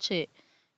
6।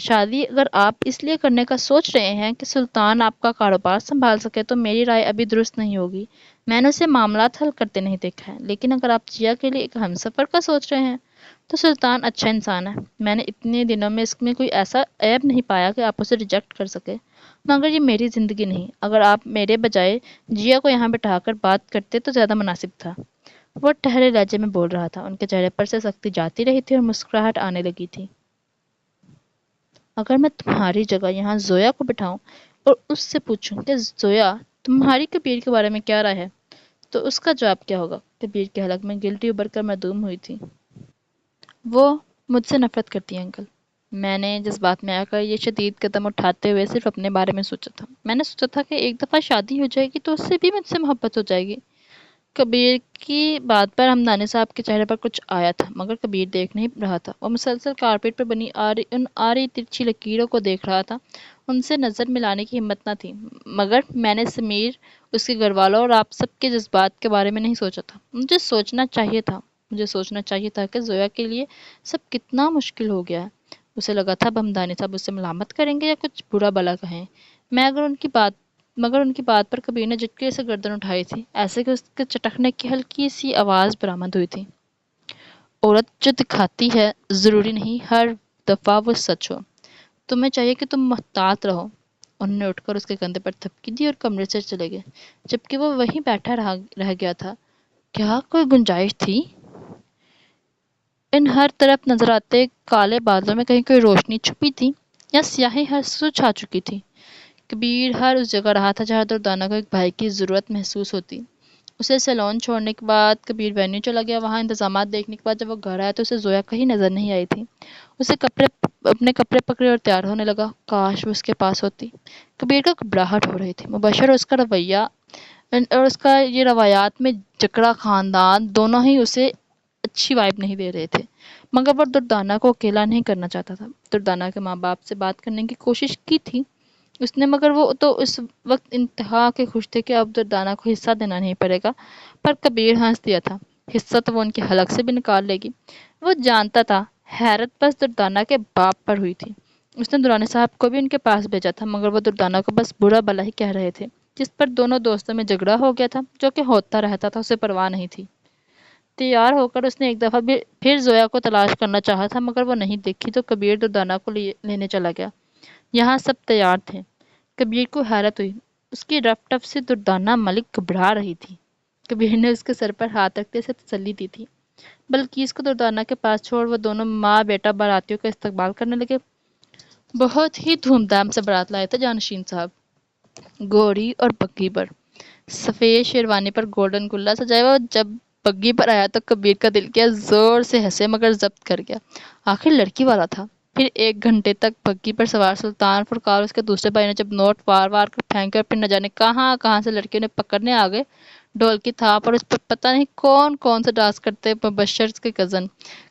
شادی اگر آپ اس لیے کرنے کا سوچ رہے ہیں کہ سلطان آپ کا کاروبار سنبھال سکے تو میری رائے ابھی درست نہیں ہوگی۔ میں نے اسے معاملات حل کرتے نہیں دیکھا ہے، لیکن اگر آپ جیا کے لیے ایک ہمسفر کا سوچ رہے ہیں تو سلطان اچھا انسان ہے۔ میں نے اتنے دنوں میں اس میں کوئی ایسا عیب نہیں پایا کہ آپ اسے ریجیکٹ کر سکے، مگر یہ میری زندگی نہیں۔ اگر آپ میرے بجائے جیا کو یہاں بٹھا کر بات کرتے تو زیادہ مناسب تھا۔ وہ ٹھہرے لہجے میں بول رہا تھا، ان کے چہرے پر سے سختی جاتی رہی تھی اور مسکراہٹ آنے لگی تھی۔ اگر میں تمہاری جگہ یہاں زویا کو بٹھاؤں اور اس سے پوچھوں کہ زویا تمہاری کبیر کے بارے میں کیا رائے ہے، تو اس کا جواب کیا ہوگا؟ کبیر کے حلق میں گلٹی ابھر کر معدوم ہوئی تھی۔ وہ مجھ سے نفرت کرتی ہے انکل۔ میں نے جذبات میں آ کر یہ شدید قدم اٹھاتے ہوئے صرف اپنے بارے میں سوچا تھا۔ میں نے سوچا تھا کہ ایک دفعہ شادی ہو جائے گی تو اس سے بھی مجھ سے محبت ہو جائے گی۔ کبیر کی بات پر ہمدانی صاحب کے چہرے پر کچھ آیا تھا، مگر کبیر دیکھ نہیں رہا تھا۔ وہ مسلسل کارپیٹ پر بنی آ رہی ترچھی لکیروں کو دیکھ رہا تھا۔ ان سے نظر ملانے کی ہمت نہ تھی، مگر میں نے سمیر، اس کے گھر والوں اور آپ سب کے جذبات کے بارے میں نہیں سوچا تھا۔ مجھے سوچنا چاہیے تھا کہ زویا کے لیے سب کتنا مشکل ہو گیا ہے۔ اسے لگا تھا اب ہمدانی صاحب اسے ملامت کریں گے یا کچھ برا بھلا کہیں۔ مگر ان کی بات پر کبیر نے جھٹکے سے گردن اٹھائی تھی، ایسے کہ اس کے چٹکنے کی ہلکی سی آواز برآمد ہوئی تھی۔ عورت جو دکھاتی ہے ضروری نہیں ہر دفعہ وہ سچ ہو۔ تمہیں چاہیے کہ تم محتاط رہو۔ انہوں نے اٹھ کر اس کے کندھے پر تھپکی دی اور کمرے سے چلے گئے، جبکہ وہ وہیں بیٹھا رہ گیا تھا۔ کیا کوئی گنجائش تھی؟ ان ہر طرف نظر آتے کالے بادلوں میں کہیں کوئی روشنی چھپی تھی یا سیاہی ہر سو چھا چکی تھی؟ کبیر ہر اس جگہ رہا تھا جہاں دردانہ کو ایک بھائی کی ضرورت محسوس ہوتی۔ اسے سیلون چھوڑنے کے بعد کبیر وینیو چلا گیا۔ وہاں انتظامات دیکھنے کے بعد جب وہ گھر آیا تو اسے زویا کہیں نظر نہیں آئی تھی۔ اسے اپنے کپڑے پکڑے اور تیار ہونے لگا۔ کاش وہ اس کے پاس ہوتی۔ کبیر کو گھبراہٹ ہو رہی تھی۔ مبشر اور اس کا رویہ اور اس کا یہ روایات میں جکڑا خاندان دونوں ہی اسے اچھی وائب نہیں دے رہے تھے، مگر وہ دردانہ کو اکیلا نہیں کرنا چاہتا تھا۔ دردانہ کے ماں باپ سے بات کرنے کی کوشش کی تھی اس نے، مگر وہ تو اس وقت انتہا کے خوش تھے کہ اب دردانہ کو حصہ دینا نہیں پڑے گا۔ پر کبیر ہنس دیا تھا، حصہ تو وہ ان کے حلق سے بھی نکال لے گی۔ وہ جانتا تھا۔ حیرت بس دردانہ کے باپ پر ہوئی تھی۔ اس نے دورانی صاحب کو بھی ان کے پاس بھیجا تھا، مگر وہ دردانہ کو بس برا بھلا ہی کہہ رہے تھے، جس پر دونوں دوستوں میں جھگڑا ہو گیا تھا، جو کہ ہوتا رہتا تھا، اسے پرواہ نہیں تھی۔ تیار ہو کر اس نے ایک دفعہ پھر زویا کو تلاش کرنا چاہا تھا، مگر وہ نہیں دیکھی تو کبیر دردانہ کو لینے چلا گیا۔ یہاں سب تیار تھے۔ کبیر کو حیرت ہوئی، اس کی رف ٹف سے دردانہ ملک گھبرا رہی تھی۔ کبیر نے اس کے سر پر ہاتھ رکھتے اسے تسلی دی تھی۔ بلقیس کو دردانہ کے پاس چھوڑ وہ دونوں ماں بیٹا باراتیوں کا استقبال کرنے لگے۔ بہت ہی دھوم دھام سے بارات لائے تھے جانشین صاحب، گھوڑی اور بگھی پر۔ سفید شیروانی پر گولڈن گلہ سجایا ہوا۔ جب بگھی پر آیا تو کبیر کا دل کیا زور سے ہنسے، مگر ضبط کر گیا، آخر لڑکی والا تھا۔ پھر 1 گھنٹے تک بگھی پر سوار سلطان فرقار اور اس کے دوسرے بھائی نے جب نوٹ وار کر پھینکے اور پھر نہ جانے کہاں سے لڑکیوں نے پکڑنے آگے، ڈھول کی تھاپ اور اس پر پتہ نہیں کون سے ڈانس کرتے مبشر کے کزن۔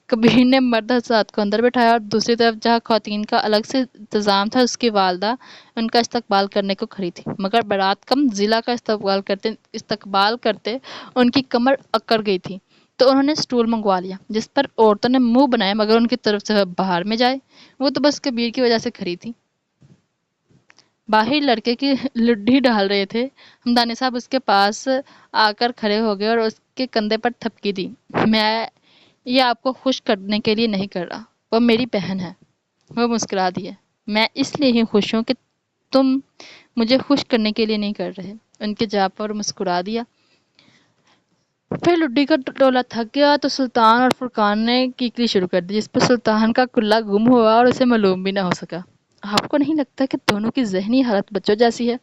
کبیر نے مرد حضرات کو اندر بٹھایا اور دوسری طرف جہاں خواتین کا الگ سے انتظام تھا، اس کی والدہ ان کا استقبال کرنے کو کھڑی تھی، مگر بارات کم ضلع کا استقبال کرتے ان کی کمر اکڑ گئی تھی، تو انہوں نے سٹول منگوا لیا، جس پر عورتوں نے منہ بنائے، مگر ان کی طرف سے باہر میں جائے، وہ تو بس کبیر کی وجہ سے کھڑی تھی۔ باہر لڑکے کی لڈھی ڈال رہے تھے۔ ہمدانی صاحب اس کے پاس آ کر کھڑے ہو گئے اور اس کے کندھے پر تھپکی دی۔ میں یہ آپ کو خوش کرنے کے لیے نہیں کر رہا، وہ میری بہن ہے۔ وہ مسکرا دیے۔ میں اس لیے ہی خوش ہوں کہ تم مجھے خوش کرنے کے لیے نہیں کر رہے۔ ان کے جواب پر مسکرا دیا۔ پھر لڈی کا ٹولہ تھک گیا تو سلطان اور فرقان نے کیکلی شروع کر دی، جس پر سلطان کا کلہ گم ہوا اور اسے معلوم بھی نہ ہو سکا۔ آپ کو نہیں لگتا کہ دونوں کی ذہنی حالت بچوں جیسی ہے؟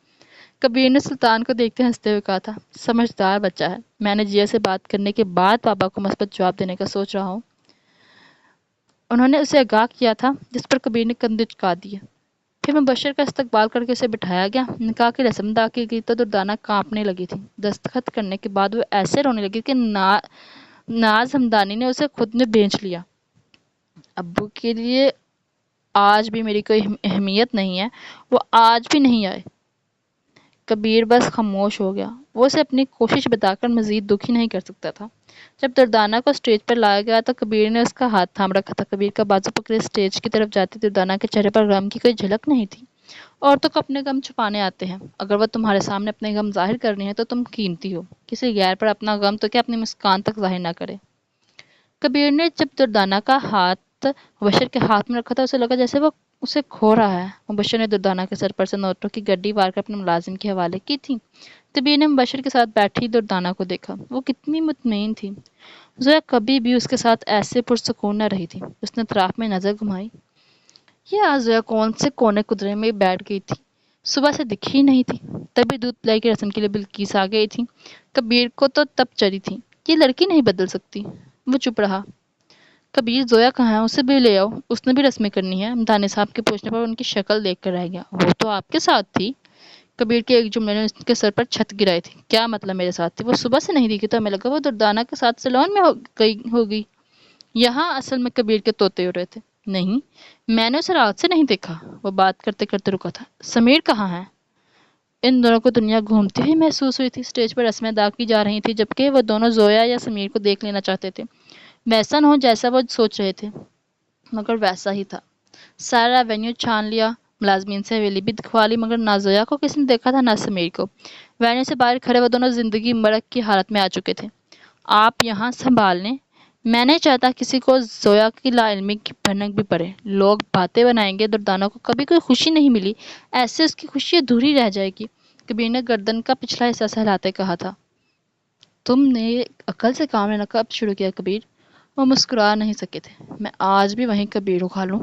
کبیر نے سلطان کو دیکھتے ہنستے ہوئے کہا تھا۔ سمجھدار بچہ ہے۔ میں نے جیا سے بات کرنے کے بعد بابا کو مثبت جواب دینے کا سوچ رہا ہوں۔ انہوں نے اسے آگاہ کیا تھا، جس پر کبیر نے کندھے جھکا دیے۔ پھر مبشر کا استقبال کر کے اسے بٹھایا گیا۔ نکاح کی رسم ادا کی گئی تو دردانہ کانپنے لگی تھی۔ دستخط کرنے کے بعد وہ ایسے رونے لگی کہ ناز ہمدانی نے اسے خود میں بھینچ لیا۔ ابو کے لیے آج بھی میری کوئی اہمیت نہیں ہے، وہ آج بھی نہیں آئے۔ کبیر بس خاموش ہو گیا۔ وہ اسے اپنی کوشش بتا کر مزید دکھی نہیں کر سکتا تھا۔ جب دردانہ کو اسٹیج پر لایا گیا تو کبیر نے اس کا ہاتھ تھام رکھا تھا۔ کبیر کا بازو پکڑے اسٹیج کی طرف جاتی دردانہ کے چہرے پر غم کی کوئی جھلک نہیں تھی۔ عورتوں کو اپنے غم چھپانے آتے ہیں، اگر وہ تمہارے سامنے اپنے غم ظاہر کرنی ہے تو تم قیمتی ہو، کسی غیر پر اپنا غم تو کیا اپنی مسکان تک ظاہر نہ کرے۔ کبیر نے جب دردانہ کا ہاتھ مبشر کے ہاتھ میں رکھا تھا اسے لگا جیسے وہ اسے کھو رہا ہے۔ مبشر نے دردانہ کے سر پر سے نوٹوں کی گڈی وار کر اپنے ملازم کے حوالے کی تھی۔ کبیر نے مبشر کے ساتھ بیٹھی دردانہ کو دیکھا، وہ کتنی مطمئن تھی۔ زویا کبھی بھی اس کے ساتھ ایسے پرسکون نہ رہی تھی۔ اس نے اطراف میں نظر گھمائی۔ یہ آج زویا کون سے کونے قدرے میں بیٹھ گئی تھی، صبح سے دکھی ہی نہیں تھی۔ تبھی دودھ پلائی کی رسم کے لیے بلقیس آ گئی تھی۔ کبیر کو تو تب چڑھی تھی، یہ لڑکی نہیں بدل سکتی۔ وہ چپ رہا۔ کبیر زویا کہاں ہے، اسے بھی لے آؤ، اس نے بھی رسمیں کرنی ہے۔ دانے صاحب کے پوچھنے پر ان کی شکل دیکھ کر رہ گیا۔ وہ تو آپ کے ساتھ تھی۔ کبیر کے ایک جملے نے اس کے سر پر چھت گرائی تھی۔ کیا مطلب میرے ساتھ تھی؟ وہ صبح سے نہیں دکھی تو ہمیں لگا وہ دردانہ کے ساتھ سیلون میں ہوگی۔ یہاں اصل میں کبیر کے طوطے اڑ رہے تھے۔ نہیں، میں نے اسے رات سے نہیں دیکھا۔ وہ بات کرتے کرتے رکا تھا۔ سمیر کہاں ہے؟ ان دونوں کو دنیا گھومتی ہوئی محسوس ہوئی تھی۔ اسٹیج پر رسمیں ادا کی جا رہی تھیں جبکہ وہ دونوں زویا یا سمیر کو دیکھ لینا چاہتے تھے، ویسا نہ ہو جیسا وہ سوچ رہے تھے، مگر ویسا ہی تھا۔ سارا ایونیو چھان لیا، ملازمین سے حویلی بھی دکھوا لی، مگر نہ زویا کو کسی نے دیکھا تھا نہ سمیر کو۔ وینیو سے باہر کھڑے وہ دونوں زندگی مرگ کی حالت میں آ چکے تھے۔ آپ یہاں سنبھال لیں، میں نہیں چاہتا کسی کو زویا کی لا علمی کی بھنک بھی پڑے۔ لوگ باتیں بنائیں گے دردانہ کو کبھی کوئی خوشی نہیں ملی، ایسے اس کی خوشی ادھوری رہ جائے گی۔ کبیر نے گردن کا پچھلا حصہ سہلاتے کہا تھا۔ تم نے عقل سے کام لینا کب شروع کیا کبیر؟ وہ مسکرا نہیں سکے تھے۔ میں آج بھی وہیں کبیر ہوں خالو،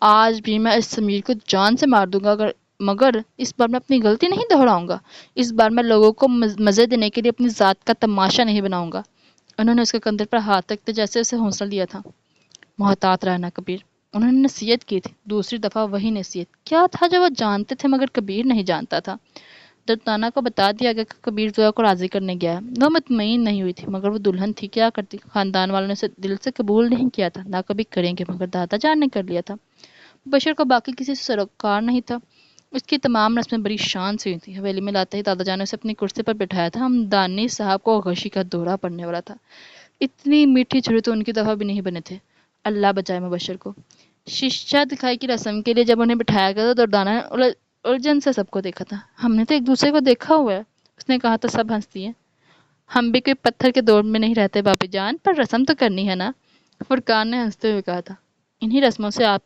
آج بھی میں اس سمیر کو جان سے مار دوں گا، مگر اس بار میں اپنی غلطی نہیں دہراؤں گا۔ اس بار میں لوگوں کو مزے دینے کے لیے اپنی ذات کا تماشا نہیں بناؤں گا۔ انہوں نے اس کے کندھے پر ہاتھ رکھتے جیسے اسے حوصلہ دیا تھا۔ محتاط رہنا کبیر، انہوں نے نصیحت کی تھی۔ دوسری دفعہ وہی نصیحت، کیا تھا جو وہ جانتے تھے مگر کبیر نہیں جانتا تھا؟ دردانہ کو بتا دیا گیا کہ کبیر زویا کو راضی کرنے گیا ہے۔ وہ مطمئن نہیں ہوئی تھی، مگر وہ دلہن تھی، کیا کرتی؟ خاندان والوں نے اسے دل سے قبول نہیں کیا تھا، نہ کبھی کریں گے، مگر دادا جان نے کر لیا تھا۔ بشر کو باقی کسی سے سروکار نہیں تھا۔ اس کی تمام رسمیں بڑی شان سے ہوئی تھیں۔ حویلی میں لاتے ہی دادا جان نے اسے اپنی کرسی پر بٹھایا تھا۔ ہمدانی صاحب کو غشی کا دورہ پڑنے والا تھا۔ اتنی میٹھی چھری تو ان کی دفعہ بھی نہیں بنے تھے۔ اللہ بچائے مبشر کو۔ شیشہ دکھائی کی رسم کے لیے جب انہیں بٹھایا گیا تو دردانہ نے الجھن سے سب کو دیکھا تھا۔ ہم نے تو ایک دوسرے کو دیکھا ہوا ہے، اس نے کہا تو سب ہنس دیے۔ ہم بھی کوئی پتھر کے دور میں نہیں رہتے بابی جان، پر رسم تو کرنی ہے نا، فرقان نے ہنستے ہوئے کہا تھا۔ انہی رسموں سے آپ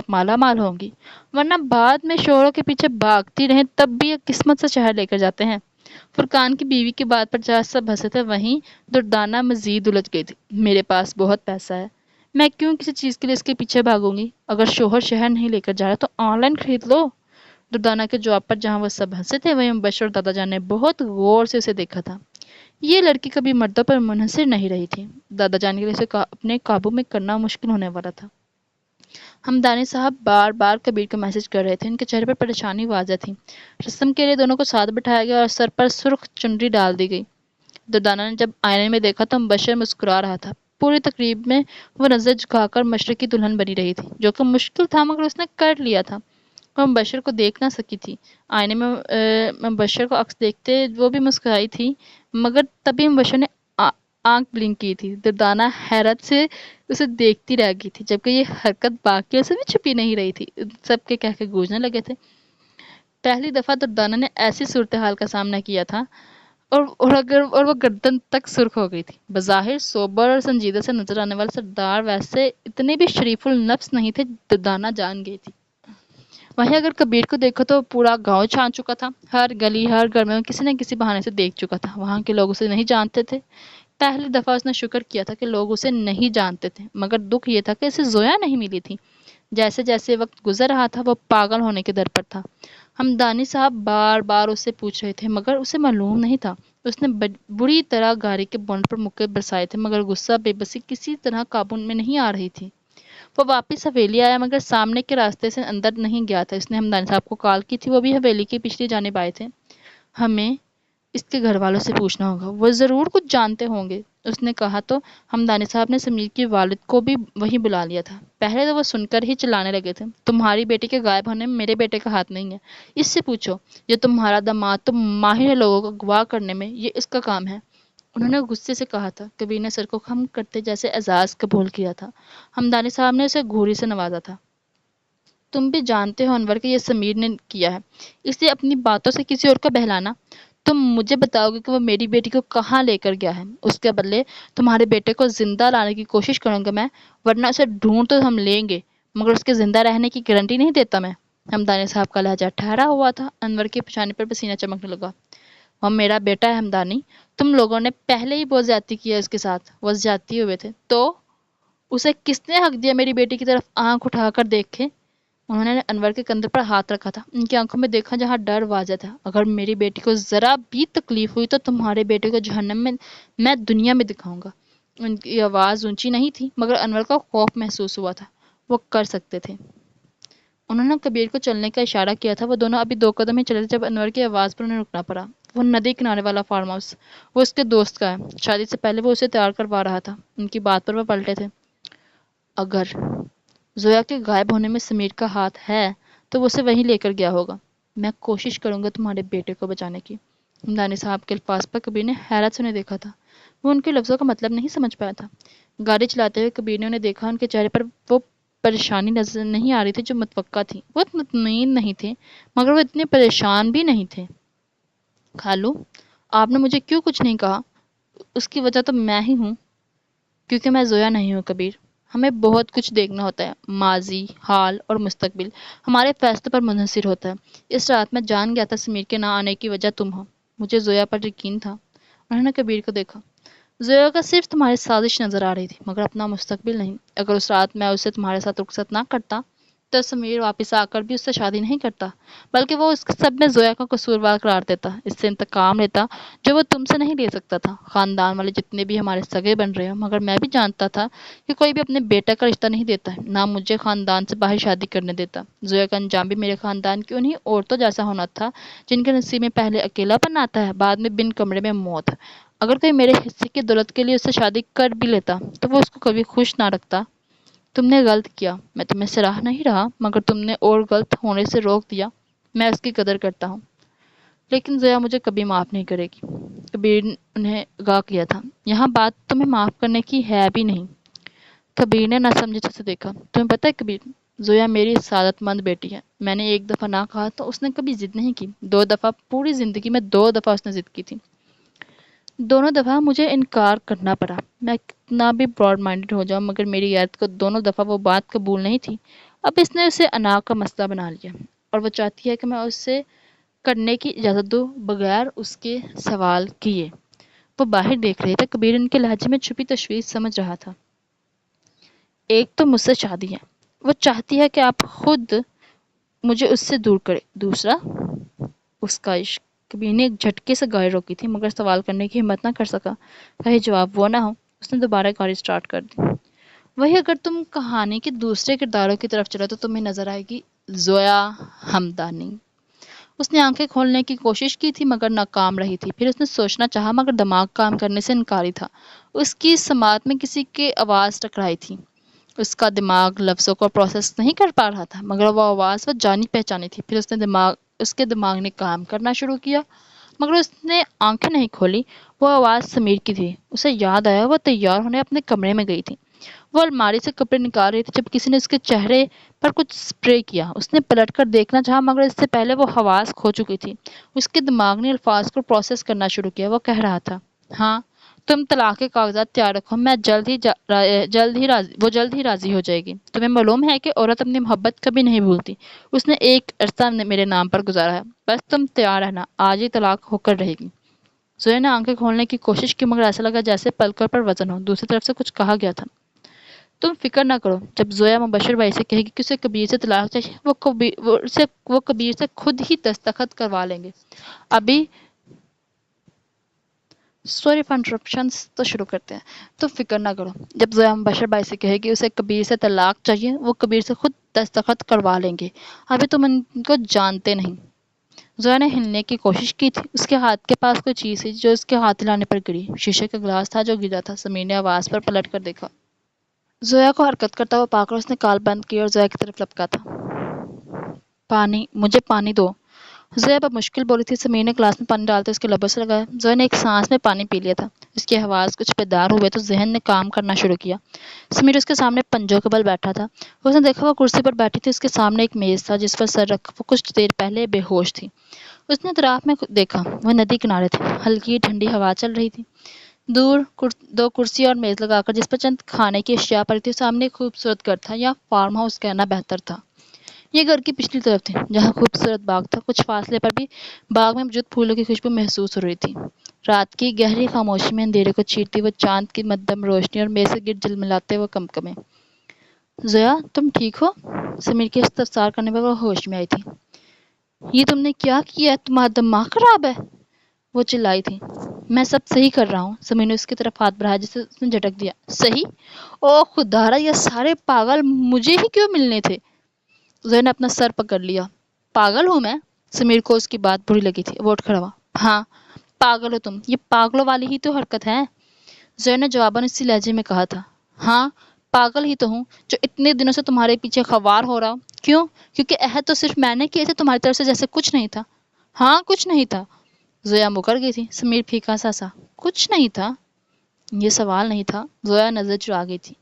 مالا مال ہوں گی، ورنہ بعد میں شوہروں کے پیچھے بھاگتی رہیں تب بھی ایک قسمت سے شہر لے کر جاتے ہیں۔ فرقان کی بیوی کی بات پر جہاں سب ہنسے تھے وہیں دردانہ مزید الجھ گئی تھی۔ میرے پاس بہت پیسہ ہے، میں کیوں کسی چیز کے لیے اس کے پیچھے بھاگوں گی؟ اگر شوہر شہر نہیں لے کر جا رہا تو آن لائن خرید لو۔ دردانہ کے جواب پر جہاں وہ سب ہنسے تھے وہیں مبشر اور دادا جان نے بہت غور سے اسے دیکھا تھا۔ یہ لڑکی کبھی مردوں پر منحصر نہیں رہی تھی۔ دادا جان کے لیے اسے اپنے قابو میں کرنا مشکل ہونے والا تھا۔ ہمدانی صاحب بار بار کبیر کو میسج کر رہے تھے، ان کے چہرے پر پریشانی واضح تھی۔ رسم کے لیے دونوں کو ساتھ بٹھایا گیا اور سر پر سرخ چنری ڈال دی گئی۔ دردانہ نے جب آئینے میں دیکھا تو مبشر مسکرا رہا تھا۔ پوری تقریب میں وہ نظر جھکا کر مشرقی دلہن بنی رہی تھی، جو کہ مشکل تھا مگر اس نے کر لیا تھا۔ وہ مبشر کو دیکھ نہ سکی تھی۔ آئینے میں مبشر کو عکس دیکھتے وہ بھی مسکرائی تھی، مگر تبھی مبشر نے آنکھ بلنک کی تھی۔ دردانہ حیرت سے اسے دیکھتی رہ گئی تھی، جبکہ یہ حرکت باقیوں سے بھی چھپی نہیں رہی تھی۔ سب کے کہہ کے گونجنے لگے تھے۔ پہلی دفعہ دردانہ نے ایسی صورتحال کا سامنا کیا تھا اور وہ گردن تک سرخ ہو گئی تھی۔ بظاہر سوبر اور سنجیدہ سے نظر آنے والے سردار ویسے اتنے بھی شریف النفس نہیں تھے، دردانہ جان گئی تھی۔ وہیں اگر کبیر کو دیکھو تو پورا گاؤں چھان چکا تھا، ہر گلی ہر گھر میں کسی نہ کسی بہانے سے دیکھ چکا تھا۔ وہاں کے لوگ اسے نہیں جانتے تھے۔ پہلی دفعہ اس نے شکر کیا تھا کہ لوگ اسے نہیں جانتے تھے، مگر دکھ یہ تھا کہ اسے زویا نہیں ملی تھی۔ جیسے جیسے وقت گزر رہا تھا وہ پاگل ہونے کے در پر تھا۔ ہمدانی صاحب بار بار اس سے پوچھ رہے تھے مگر اسے معلوم نہیں تھا۔ اس نے بری طرح گاڑی کے بونٹ پر مکے برسائے تھے، مگر غصہ بے بسی کسی طرح قابو میں نہیں آ رہی تھی۔ وہ واپس حویلی آیا مگر سامنے کے راستے سے اندر نہیں گیا تھا۔ اس نے ہمدانی صاحب کو کال کی تھی، وہ بھی حویلی کی پچھلی جانب آئے تھے۔ ہمیں اس کے گھر والوں سے پوچھنا ہوگا، وہ ضرور کچھ جانتے ہوں گے۔ اس نے کہا تو ہمدانی صاحب نے سمیر کی والد کو بھی وہیں بلا لیا تھا۔ پہلے تو وہ سن کر ہی چلانے لگے تھے، تمہاری بیٹی کے غائب ہونے میں میرے بیٹے کا ہاتھ نہیں ہے، اس سے پوچھو، یہ تمہارا داماد تو ماہر ہے لوگوں کو گواہ کرنے میں، یہ اس کا کام ہے۔ انہوں نے غصے سے کہا تھا۔ کبیر نے سر کو خم کرتے جیسے اعزاز قبول کیا تھا۔ ہمدانی صاحب نے اسے گھوری سے نوازا تھا۔ تم بھی جانتے ہو انور کہ یہ سمیر نے کیا ہے، اس لیے اپنی باتوں سے کسی اور کو بہلانا۔ تم مجھے بتاؤ گے کہ وہ میری بیٹی کو کہاں لے کر گیا ہے، اس کے بدلے تمہارے بیٹے کو زندہ لانے کی کوشش کروں گا میں، ورنہ اسے ڈھونڈ تو ہم لیں گے، مگر اس کے زندہ رہنے کی گارنٹی نہیں دیتا میں۔ ہمدانی صاحب کا لہجہ ٹھہرا ہوا تھا۔ انور کی پیشانی پر پسینہ چمکنے لگا۔ وہ میرا بیٹا ہے ہمدانی، تم لوگوں نے پہلے ہی بہت زیادتی کی ہے اس کے ساتھ، وہ زیادتی ہوئے تھے تو اسے کس نے حق دیا میری بیٹی کی طرف آنکھ اٹھا کر دیکھے؟ انہوں نے انور کے کندھے پر ہاتھ رکھا تھا۔ ان کی آنکھوں میں دیکھا جہاں ڈر واضح تھا۔ اگر میری بیٹی کو ذرا بھی تکلیف ہوئی تو تمہارے بیٹے کو جہنم میں دنیا میں دکھاؤں گا۔ ان کی آواز اونچی نہیں تھی، مگر انور کو خوف محسوس ہوا تھا۔ وہ کر سکتے تھے۔ انہوں نے کبیر کو چلنے کا اشارہ کیا تھا۔ وہ دونوں ابھی 2 قدم ہی چلے تھے جب انور کی آواز پر انہیں رکنا پڑا۔ وہ ندی کنارے والا فارم ہاؤس، وہ اس کے دوست کا ہے۔ شادی سے پہلے وہ اسے تیار کروا رہا تھا۔ ان کی بات پر وہ پلٹے تھے۔ اگر زویا کے غائب ہونے میں سمیر کا ہاتھ ہے تو وہ اسے وہیں لے کر گیا ہوگا۔ میں کوشش کروں گا تمہارے بیٹے کو بچانے کی۔ ہمدانی صاحب کے الفاظ پر کبیر نے حیرت سے انہیں دیکھا تھا۔ وہ ان کے لفظوں کا مطلب نہیں سمجھ پایا تھا۔ گاڑی چلاتے ہوئے کبیر نے انہیں دیکھا۔ ان کے چہرے پر وہ پریشانی نظر نہیں آ رہی تھی جو متوقع تھی۔ وہ مطمئن نہیں تھے، مگر وہ اتنے پریشان بھی نہیں تھے۔ خالو، آپ نے مجھے کیوں کچھ نہیں کہا؟ اس کی وجہ تو میں ہی ہوں، کیونکہ میں زویا نہیں ہوں کبیر۔ ہمیں بہت کچھ دیکھنا ہوتا ہے، ماضی، حال اور مستقبل ہمارے فیصلوں پر منحصر ہوتا ہے۔ اس رات میں جان گیا تھا سمیر کے نہ آنے کی وجہ تم ہو۔ مجھے زویا پر یقین تھا۔ انہوں نے کبیر کو دیکھا۔ زویا کا صرف تمہاری سازش نظر آ رہی تھی، مگر اپنا مستقبل نہیں۔ اگر اس رات میں اسے تمہارے ساتھ رخصت نہ کرتا تو سمیر واپس آ کر بھی اس سے شادی نہیں کرتا، بلکہ وہ اس سب میں زویا کا قصوروار قرار دیتا، اس سے انتقام لیتا جو وہ تم سے نہیں لے سکتا تھا۔ خاندان والے جتنے بھی ہمارے سگے بن رہے ہو، مگر میں بھی جانتا تھا کہ کوئی بھی اپنے بیٹا کا رشتہ نہیں دیتا ہے، نہ مجھے خاندان سے باہر شادی کرنے دیتا۔ زویا کا انجام بھی میرے خاندان کی انہی عورتوں جیسا ہونا تھا جن کے نصیب میں پہلے اکیلا پن آتا ہے، بعد میں بن کمرے میں موت۔ اگر کوئی میرے حصے کی دولت کے لیے اس سے شادی کر بھی لیتا تو وہ اس کو کبھی خوش نہ رکھتا۔ تم نے غلط کیا، میں تمہیں سراہ نہیں رہا، مگر تم نے اور غلط ہونے سے روک دیا، میں اس کی قدر کرتا ہوں، لیکن زویا مجھے کبھی معاف نہیں کرے گی۔ کبیر نے انہیں آگاہ کیا تھا۔ یہاں بات تمہیں معاف کرنے کی ہے بھی نہیں۔ کبیر نے نہ سمجھے سے دیکھا۔ تمہیں پتہ ہے کبیر، زویا میری سعادت مند بیٹی ہے۔ میں نے 1 دفعہ نہ کہا تو اس نے کبھی ضد نہیں کی، 2 دفعہ، پوری زندگی میں 2 دفعہ اس نے ضد کی تھی۔ دونوں دفعہ مجھے انکار کرنا پڑا۔ میں کتنا بھی براڈ مائنڈڈ ہو جاؤں، مگر میری غیرت کو دونوں دفعہ وہ بات قبول نہیں تھی۔ اب اس نے اسے انا کا مسئلہ بنا لیا، اور وہ چاہتی ہے کہ میں اسے کرنے کی اجازت دوں بغیر اس کے سوال کیے۔ وہ باہر دیکھ رہے تھے۔ کبیر ان کے لہجے میں چھپی تشویش سمجھ رہا تھا۔ ایک تو مجھ سے شادی ہے، وہ چاہتی ہے کہ آپ خود مجھے اس سے دور کرے۔ دوسرا، اس کا عشق۔ کبیر نے ایک جھٹکے سے گاڑی روکی تھی، مگر سوال کرنے کی ہمت نہ کر سکا۔ کہیں جواب وہ نہ ہو۔ اس نے دوبارہ گاڑی سٹارٹ کر دی۔ وہی اگر تم کہانی کے دوسرے کرداروں کی طرف چلو تو تمہیں نظر آئے گی زویا ہمدانی۔ اس نے آنکھیں کھولنے کی کوشش کی تھی، مگر ناکام رہی تھی۔ پھر اس نے سوچنا چاہا، مگر دماغ کام کرنے سے انکاری تھا۔ اس کی سماعت میں کسی کی آواز ٹکرائی تھی۔ اس کا دماغ لفظوں کو پروسیس نہیں کر پا رہا تھا، مگر وہ آواز وہ جانی پہچانی تھی۔ پھر اس کے دماغ نے کام کرنا شروع کیا، مگر اس نے آنکھیں نہیں کھولی۔ وہ آواز سمیر کی تھی۔ اسے یاد آیا وہ تیار ہونے اپنے کمرے میں گئی تھی۔ وہ الماری سے کپڑے نکال رہی تھی جب کسی نے اس کے چہرے پر کچھ سپرے کیا۔ اس نے پلٹ کر دیکھنا چاہا، مگر اس سے پہلے وہ حواس کھو چکی تھی۔ اس کے دماغ نے الفاظ کو پروسیس کرنا شروع کیا۔ وہ کہہ رہا تھا، ہاں، تم طلاق کے کاغذات تیار رکھو، میں جلد ہی راضی ہو جائے گی۔ تمہیں معلوم ہے کہ عورت اپنی محبت کبھی نہیں بھولتی۔ اس نے ایک عرصہ میرے نام پر گزارا ہے، بس تم تیار رہنا، آج ہی طلاق ہو کر رہے گی۔ زویا نے آنکھیں کھولنے کی کوشش کی، مگر ایسا لگا جیسے پلکوں پر وزن ہو۔ دوسری طرف سے کچھ کہا گیا تھا۔ تم فکر نہ کرو، جب زویا مبشر بھائی سے کہے گی کہ اسے کبیر سے طلاق چاہیے، وہ کبیر سے خود ہی دستخط کروا لیں گے۔ ابھی سوری فار انٹرپشنز، تو شروع کرتے ہیں۔ تم فکر نہ کرو، جب زویا مبشر بھائی سے کہے گی اسے کبیر سے طلاق چاہیے، وہ کبیر سے خود دستخط کروا لیں گے۔ ابھی تم ان کو جانتے نہیں۔ زویا نے ہلنے کی کوشش کی تھی، اس کے ہاتھ کے پاس کوئی چیز تھی جو اس کے ہاتھ ہلانے پر گری، شیشے کا گلاس تھا جو گرا تھا۔ سمیر نے آواز پر پلٹ کر دیکھا، زویا کو حرکت کرتا ہوا پا کر اس نے کال بند کی اور زویا کی طرف لپکا تھا۔ پانی، مجھے پانی دو، زویا بمشکل بولی تھی۔ سمیر نے گلاس میں پانی ڈالتے اس کے لبوں سے لگایا۔ زویا نے ایک سانس میں پانی پی لیا تھا۔ اس کی حواس کچھ بیدار ہوئے تو ذہن نے کام کرنا شروع کیا۔ سمیر اس کے سامنے پنجوں کے بل بیٹھا تھا۔ اس نے دیکھا وہ کرسی پر بیٹھی تھی، اس کے سامنے ایک میز تھا جس پر سر رکھا وہ کچھ دیر پہلے بے ہوش تھی۔ اس نے اطراف میں دیکھا، وہ ندی کنارے تھے، ہلکی ٹھنڈی ہوا چل رہی تھی۔ دور دو کرسی اور میز لگا کر جس پر چند کھانے کی اشیاء پڑی تھی، سامنے ایک خوبصورت گھر تھا، یا فارم ہاؤس کہنا بہتر تھا۔ یہ گھر کی پچھلی طرف تھی جہاں خوبصورت باغ تھا۔ کچھ فاصلے پر بھی باغ میں موجود پھولوں کی خوشبو محسوس ہو رہی تھی۔ رات کی گہری خاموشی میں اندھیرے کو چیرتی وہ چاند کی مدھم روشنی اور میز کے گرد جلملاتے وہ کمکمے۔ زویا، تم ٹھیک ہو؟ سمیر کے استفسار کرنے پر وہ ہوش میں آئی تھی۔ یہ تم نے کیا کیا ہے؟ تمہارا دماغ خراب ہے؟ وہ چلائی تھی۔ میں سب صحیح کر رہا ہوں۔ سمیر نے اس کی طرف ہاتھ بڑھایا جسے اس نے جھٹک دیا۔ صحیح؟ او خدارا، یہ سارے پاگل مجھے ہی کیوں ملنے تھے؟ زویا نے اپنا سر پکڑ لیا۔ پاگل ہوں میں؟ سمیر کو اس کی بات بری لگی تھی، وہ اٹھ کھڑا ہوا۔ ہاں پاگل ہو تم، یہ پاگلوں والی ہی تو حرکت ہے۔ زویا نے جواباً اسی لہجے میں کہا تھا۔ ہاں پاگل ہی تو ہوں جو اتنے دنوں سے تمہارے پیچھے خوار ہو رہا ہوں۔ کیوں؟ کیونکہ عہد تو صرف میں نے کیے تھے، تمہاری طرف سے جیسے کچھ نہیں تھا۔ ہاں کچھ نہیں تھا۔ زویا مکر گئی تھی۔ سمیر پھیکا سا کچھ نہیں تھا؟ یہ سوال نہیں تھا۔ زویا نظر چرا گئی تھی۔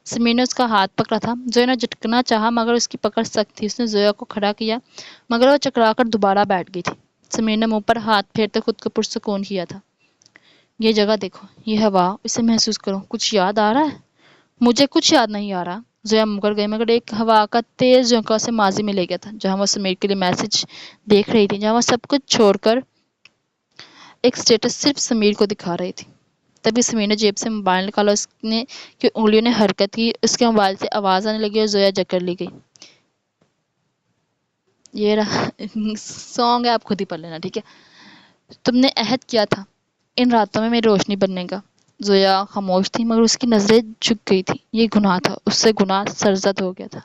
سمیر نے اس کا ہاتھ پکڑا تھا۔ زویا نے جھٹکنا چاہا مگر اس کی پکڑ سخت تھی۔ اس نے زویا کو کھڑا کیا مگر وہ چکرا کر دوبارہ بیٹھ گئی تھی۔ سمیر نے منہ پر ہاتھ پھیرتے خود کو پرسکون کیا تھا۔ یہ جگہ دیکھو، یہ ہوا، اسے محسوس کرو، کچھ یاد آ رہا ہے؟ مجھے کچھ یاد نہیں آ رہا۔ زویا مکر گئی مگر ایک ہوا کا تیز جھونکا اسے ماضی میں لے گیا تھا جہاں وہ سمیر کے لیے میسج دیکھ رہی تھی، جہاں وہ سب کچھ چھوڑ کر ایک سٹیٹس صرف سمیر کو دکھا رہی تھی۔ تبھی سمیر نے جیب سے موبائل نکالا، اس نے کی انگلیوں نے حرکت کی، اس کے موبائل سے آواز آنے لگی اور زویا جکڑ لی گئی۔ یہ رہا سانگ ہے، آپ خود ہی پڑھ لینا، ٹھیک ہے؟ تم نے عہد کیا تھا ان راتوں میں میری روشنی بننے کا۔ زویا خاموش تھی مگر اس کی نظریں جھک گئی تھی۔ یہ گناہ تھا، اس سے گناہ سرزد ہو گیا تھا۔